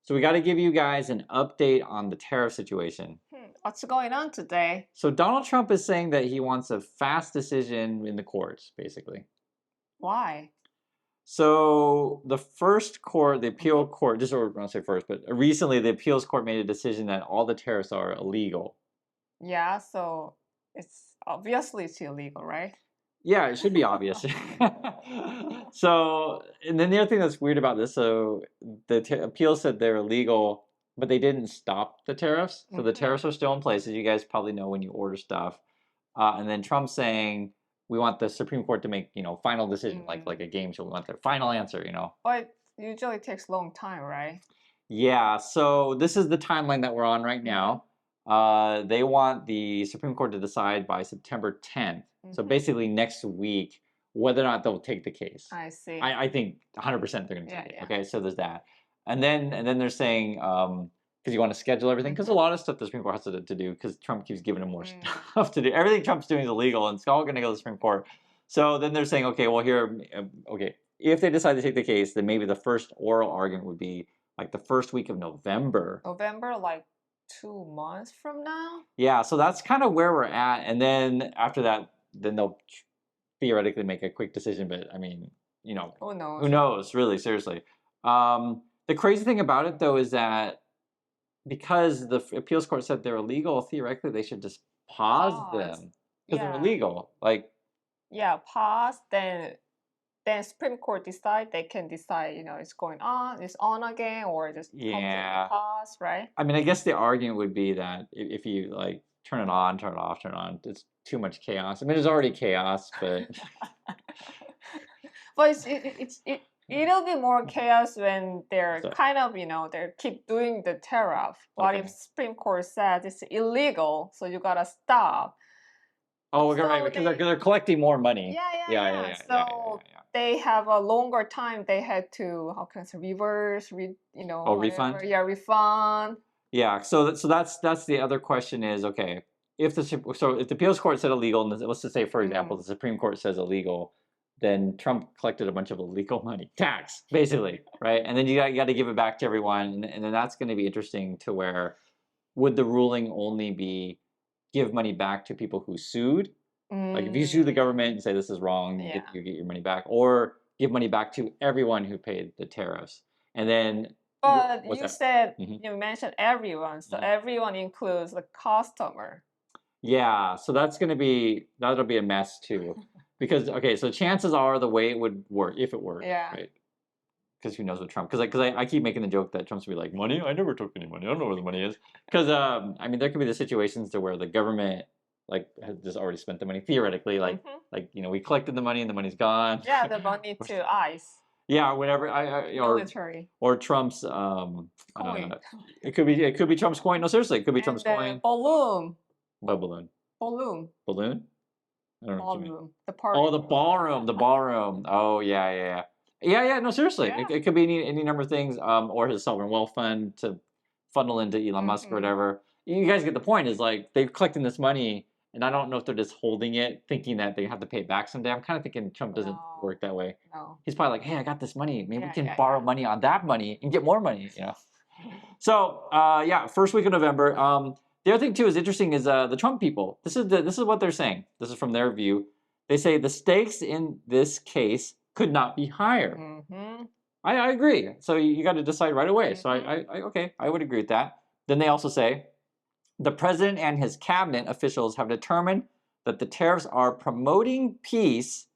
So we got to give you guys an update on the tariff situation. What's going on today? So Donald Trump is saying that he wants a fast decision in the courts, basically. Why? So the first court, the appeal court, just or I don't say first, but recently the appeals court made a decision that all the tariffs are illegal. Yeah, so it's obviously it's illegal, right? Yeah, it should be obvious. So, and then the other thing that's weird about this, so the appeal said they're illegal, but they didn't stop the tariffs. So the tariffs are still in place, as you guys probably know when you order stuff. And then Trump's saying we want the Supreme Court to make, final decision, like a game show. We want their final answer. But it usually takes a long time, right? Yeah, so this is the timeline that we're on right now. They want the Supreme Court to decide by September 10th. So basically next week whether or not they'll take the case. I see. I think 100% they're going to take it. Yeah. Okay, so there's that. And then they're saying because you want to schedule everything because a lot of stuff the Supreme Court has to do because Trump keeps giving them more stuff to do. Everything Trump's doing is illegal and it's all going to go to the Supreme Court. So then they're saying, okay, well if they decide to take the case, then maybe the first oral argument would be like the first week of November. November, like 2 months from now? Yeah, so that's kind of where we're at. And then after that, then they'll theoretically make a quick decision. But I mean, who knows? Who knows, really, seriously. The crazy thing about it, though, is that because the appeals court said they're illegal, theoretically they should just pause them because they're illegal. Like, yeah, pause, then Supreme Court decide, they can decide, it's going on, it's on again, or just completely pause, right? I mean, I guess the argument would be that if you like turn it on, turn it off, turn it on, it's too much chaos. I mean, there's already chaos, but but it'll be more chaos when they're kind of, they keep doing the tariff. What if Supreme Court says it's illegal, so you gotta stop? Oh, so right, because they're collecting more money. Yeah. So they have a longer time. They had to, how can I say, refund. Yeah, refund. Yeah. So that's the other question is, okay, if the appeals court said illegal, and let's just say, for example, the Supreme Court says illegal, then Trump collected a bunch of illegal money, tax, basically, right? And then you got to give it back to everyone, and then that's going to be interesting to where would the ruling only be give money back to people who sued? Like if you sue the government and say this is wrong, you get your money back, or give money back to everyone who paid the tariffs. And then, but you said you mentioned everyone, so everyone includes the customer. Yeah, so that'll be a mess too, because so chances are the way it would work if it worked, right? Because who knows what Trump? Because I keep making the joke that Trump's gonna be like, money? I never took any money. I don't know where the money is. Because I mean, there could be the situations to where the government has just already spent the money theoretically. We collected the money and the money's gone. Yeah, the money to ICE. Yeah, whatever. Military. Or Trump's coin. It could be Trump's coin. No, seriously, it could be Trump's coin. Balloon. What balloon? Balloon. Balloon? I don't know what you mean. The party. Oh, the ballroom. The ballroom. Oh, yeah. Yeah, no, seriously. Yeah. It could be any number of things, or his sovereign wealth fund to funnel into Elon Musk or whatever. You guys get the point, is like they're collecting this money, and I don't know if they're just holding it, thinking that they have to pay it back someday. I'm kind of thinking Trump doesn't work that way. No. He's probably like, hey, I got this money. Maybe we can borrow money on that money and get more money, So, first week of November. The other thing, too, is interesting is the Trump people. This is what they're saying. This is from their view. They say the stakes in this case could not be higher. I agree. So you got to decide right away. So I would agree with that. Then they also say the president and his cabinet officials have determined that the tariffs are promoting peace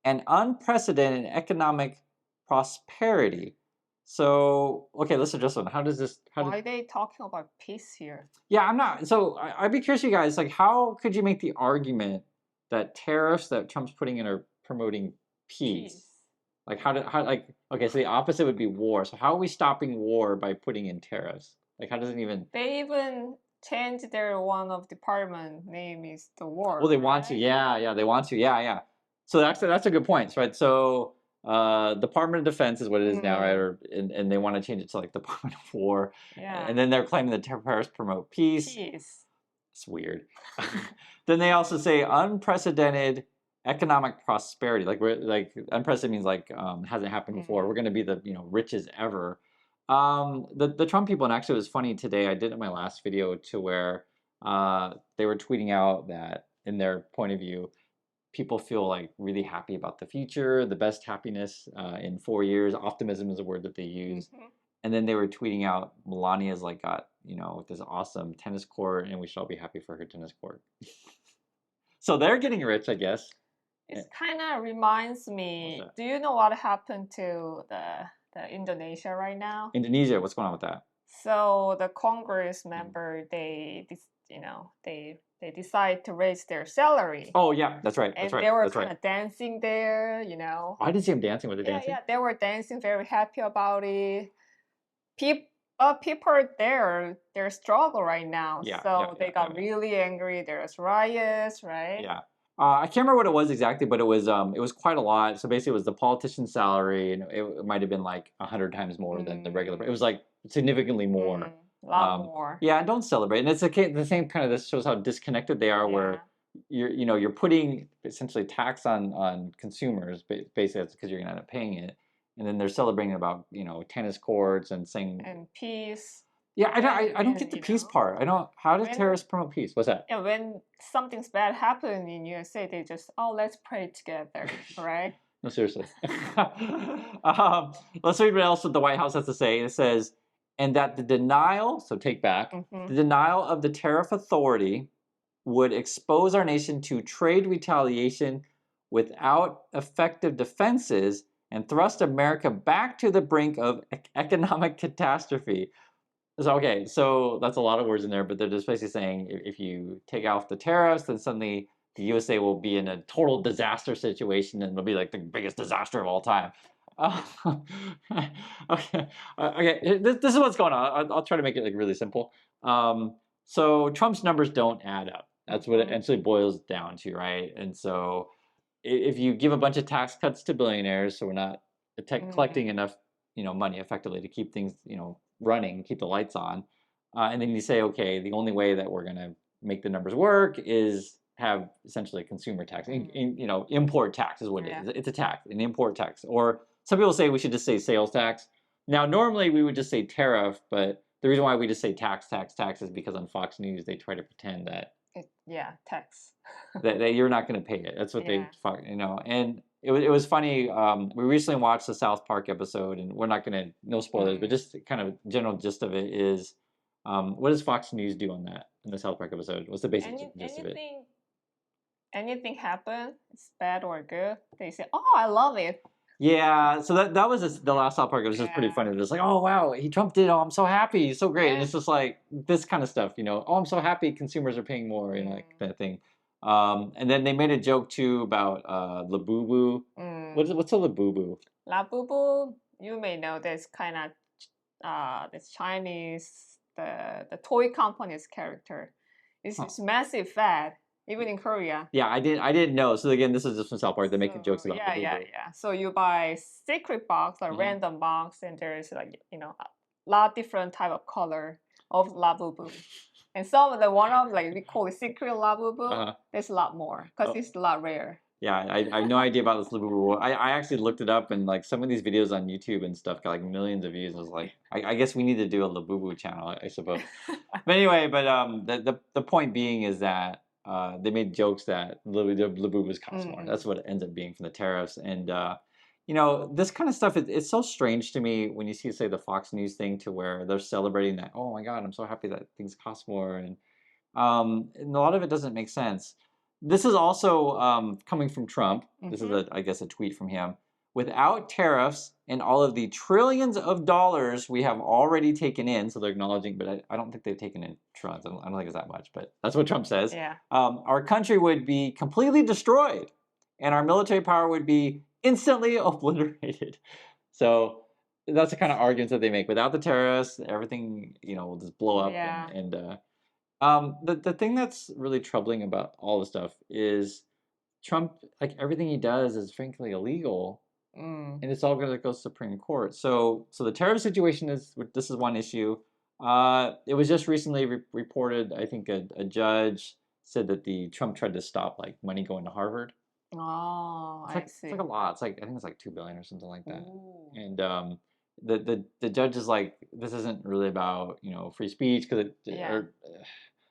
and unprecedented economic prosperity. So, okay, let's address one. Why are they talking about peace here? Yeah, I'm not. So I'd be curious, you guys, like, how could you make the argument that tariffs that Trump's putting in are promoting peace? Like, okay, so the opposite would be war. So how are we stopping war by putting in tariffs? Like, how does it even... They even changed their one of department name is the war. Well, they want to. Yeah, they want to. Yeah. So that's a good point, right? So Department of Defense is what it is now, right? And they want to change it to like Department of War. Yeah. And then they're claiming that tariffs promote peace. It's weird. Then they also say unprecedented economic prosperity. Like unprecedented means like hasn't happened before. We're going to be the richest ever. The Trump people, and actually it was funny today, I did it in my last video to where they were tweeting out that in their point of view, people feel like really happy about the future, the best happiness in 4 years. Optimism is a word that they use. And then they were tweeting out Melania's like got, this awesome tennis court and we should all be happy for her tennis court. So they're getting rich, I guess. It kind of reminds me, do you know what happened to the Indonesia right now? Indonesia, what's going on with that? So the Congress member, they decide to raise their salary. Oh yeah, that's right. And that's right. they were that's kind right. of dancing there, Oh, I didn't see them dancing. Were they dancing? Yeah, they were dancing, very happy about it. People are there, they're struggle right now. So they got really angry. There's riots, right? Yeah. I can't remember what it was exactly, but it was quite a lot. So basically, it was the politician's salary, and it might have been like 100 times more than the regular. It was like significantly more. A lot more. Yeah, and don't celebrate. And it's the same kind of. This shows how disconnected they are. Where you're putting essentially tax on consumers, basically that's because you're gonna end up paying it, and then they're celebrating about tennis courts and saying and peace. Yeah, I don't get the peace part. I don't. How does terrorists promote peace? What's that? Yeah, when something's bad happens in USA, they just let's pray together, right? No, seriously. Let's read what else the White House has to say. It says, and that the denial, so take back, the denial of the tariff authority would expose our nation to trade retaliation without effective defenses and thrust America back to the brink of economic catastrophe. So, okay, so that's a lot of words in there, but they're just basically saying if you take off the tariffs, then suddenly the USA will be in a total disaster situation and it'll be like the biggest disaster of all time. Okay. This is what's going on. I'll try to make it like really simple. So Trump's numbers don't add up. That's what it eventually boils down to, right? And so if you give a bunch of tax cuts to billionaires, so we're not collecting enough, money effectively to keep things, running, keep the lights on, and then you say, okay, the only way that we're going to make the numbers work is have essentially a consumer tax. Import tax is what it is. It's a tax, an import tax. Or some people say we should just say sales tax. Now, normally we would just say tariff, but the reason why we just say tax is because on Fox News they try to pretend that tax that you're not going to pay it. That's what they, and it was funny. We recently watched the South Park episode, and we're not going to, no spoilers, but just kind of general gist of it is, what does Fox News do on that in the South Park episode? What's the basic gist of it? Anything happen, it's bad or good, they say, "Oh, I love it." Yeah, so that was the last South Park. It was just pretty funny. It was like, oh wow, Trump did. Oh, I'm so happy. He's so great. And it's just like this kind of stuff, Oh, I'm so happy. Consumers are paying more, like that thing. And then they made a joke too about Labubu. What's a Labubu? Labubu, you may know this kind of this Chinese the toy company's character. It's massive fad. Even in Korea. Yeah, I didn't know. So again, this is just from South Park. They're making jokes about yeah. So you buy secret box, a random box, and there's like a lot different type of color of Labubu. And some of the one of like we call it secret Labubu. There's a lot more because it's a lot rare. Yeah, I have no idea about this Labubu. I actually looked it up, and like some of these videos on YouTube and stuff got like millions of views. I was like, I guess we need to do a Labubu channel, I suppose. But anyway, the point being is that they made jokes that Labubus cost more. That's what it ends up being from the tariffs. And, this kind of stuff, it's so strange to me when you see, say, the Fox News thing to where they're celebrating that, oh my God, I'm so happy that things cost more. And a lot of it doesn't make sense. This is also coming from Trump. This is, I guess, a tweet from him. Without tariffs and all of the trillions of dollars we have already taken in, so they're acknowledging, but I don't think they've taken in trillions. I don't think it's that much, but that's what Trump says. Yeah. Our country would be completely destroyed, and our military power would be instantly obliterated. So that's the kind of arguments that they make. Without the tariffs, everything will just blow up. Yeah. And the thing that's really troubling about all this stuff is Trump, like everything he does is frankly illegal. And it's all going to go to Supreme Court. So the tariff situation is one issue. It was just recently reported. I think a judge said that Trump tried to stop like money going to Harvard. Oh, I see. It's like a lot. I think it's like $2 billion or something like that. Ooh. And the judge is like, this isn't really about, you know, free speech, because Yeah.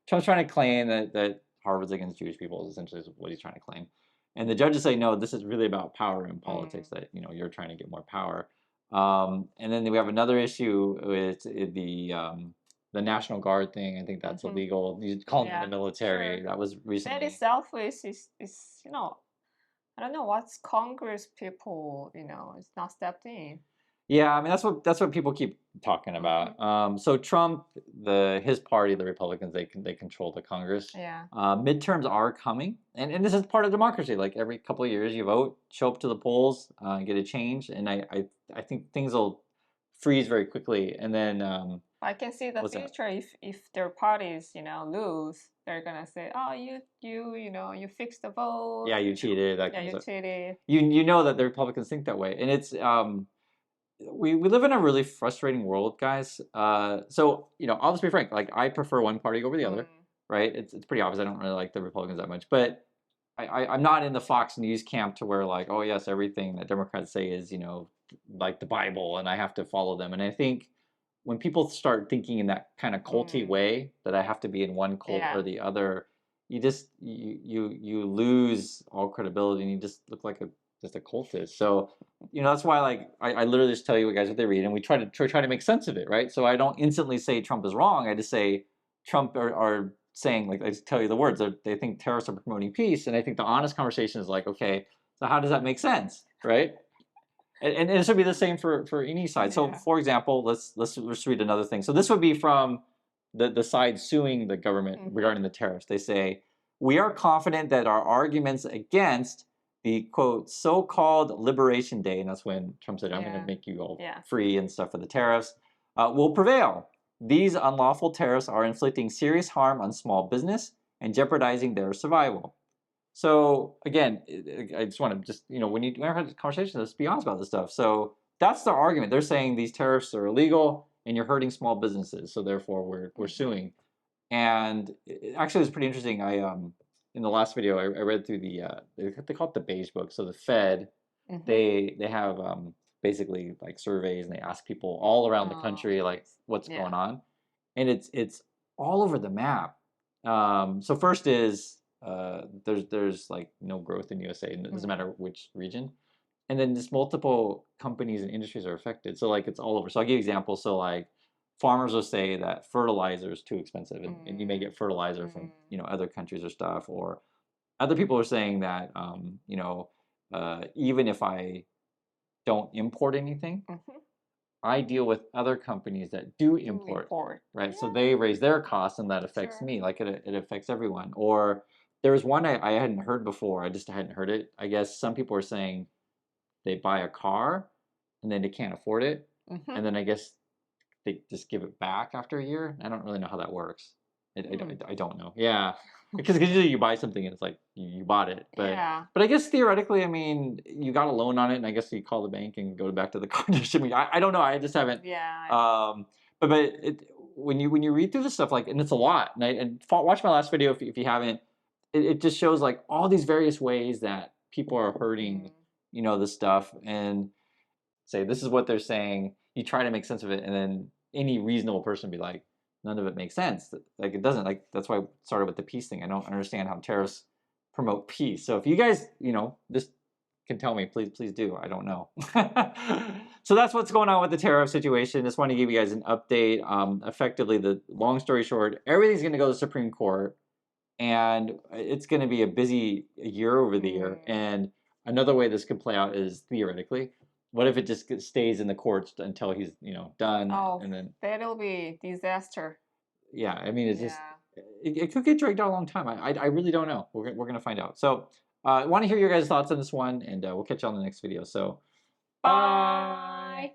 Trump's trying to claim that Harvard's against Jewish people is essentially what he's trying to claim. And the judges say, no, this is really about power and politics, that, you know, you're trying to get more power. And then we have another issue with the National Guard thing. I think that's illegal. You calling it the military. Sure. That was recently. That itself is you know, I don't know what's Congress people, you know, it's not stepped in. Yeah, I mean that's what people keep talking about. So Trump, his party, the Republicans, they control the Congress. Yeah. Midterms are coming, and this is part of democracy. Like every couple of years, you vote, show up to the polls, get a change, and I think things will freeze very quickly, and then I can see the what's that? future if their parties, you know, lose, they're gonna say, oh, you know, you fixed the vote. Yeah, you cheated. That Yeah, kind of you stuff. cheated. You know that the Republicans think that way, and it's we live in a really frustrating world, guys. So you know, I'll just be frank. Like I prefer one party over the other, right? It's pretty obvious. I don't really like the Republicans that much, but I'm not in the Fox News camp to where like, oh yes, everything that Democrats say is, you know, like the Bible, and I have to follow them. And I think when people start thinking in that kind of culty way, that I have to be in one cult or the other, you lose all credibility, and you just look like just a cultist. So, you know, that's why like I literally just tell you guys what they read, and we try to make sense of it, right? So I don't instantly say Trump is wrong. I just say Trump are saying, like, I just tell you the words. They think tariffs are promoting peace, and I think the honest conversation is like, okay, so how does that make sense, right? And this would be the same for any side. So, for example, let's read another thing. So this would be from the side suing the government regarding the tariffs. They say, we are confident that our arguments against the, quote, so-called Liberation Day, and that's when Trump said, I'm going to make you all free and stuff for the tariffs, will prevail. These unlawful tariffs are inflicting serious harm on small business and jeopardizing their survival. So again, I just want to you know, when you have a conversation, let's be honest about this stuff. So that's their argument. They're saying these tariffs are illegal and you're hurting small businesses, so therefore we're suing. And actually, it was pretty interesting. In the last video, I read through they call it the beige book. So the Fed, they have basically like surveys, and they ask people all around the country like what's going on, and it's all over the map. So first is there's like no growth in USA, and it doesn't matter which region. And then just multiple companies and industries are affected. So like it's all over. So I'll give you examples. So like farmers will say that fertilizer is too expensive, and you may get fertilizer from, you know, other countries or stuff. Or other people are saying that you know, even if I don't import anything, I deal with other companies that do import, right? So they raise their costs, and that affects me. Like it affects everyone. Or there was one I hadn't heard before. I hadn't heard it. I guess some people are saying they buy a car and then they can't afford it, and then I guess they just give it back after a year. I don't really know how that works. I don't know. Yeah, because usually you buy something and it's like you bought it, but I guess theoretically, I mean, you got a loan on it, and I guess you call the bank and go back to the car dealership. I don't know. I just haven't. But when you read through this stuff, like, and it's a lot. And watch my last video if you haven't. It just shows like all these various ways that people are hurting, you know, this stuff, and say this is what they're saying. You try to make sense of it, and then any reasonable person would be like, none of it makes sense. Like it doesn't. Like that's why I started with the peace thing. I don't understand how tariffs promote peace. So if you guys, you know, just can tell me, please do. I don't know. So that's what's going on with the tariff situation. Just want to give you guys an update. Effectively, the long story short, everything's going to go to the Supreme Court, and it's going to be a busy year over the year. And another way this could play out is theoretically, what if it just stays in the courts until he's, you know, done? And then that'll be disaster. Yeah, I mean, it's just it could get dragged out a long time. I really don't know. We're gonna find out. So I want to hear your guys' thoughts on this one, and we'll catch you on the next video. So bye.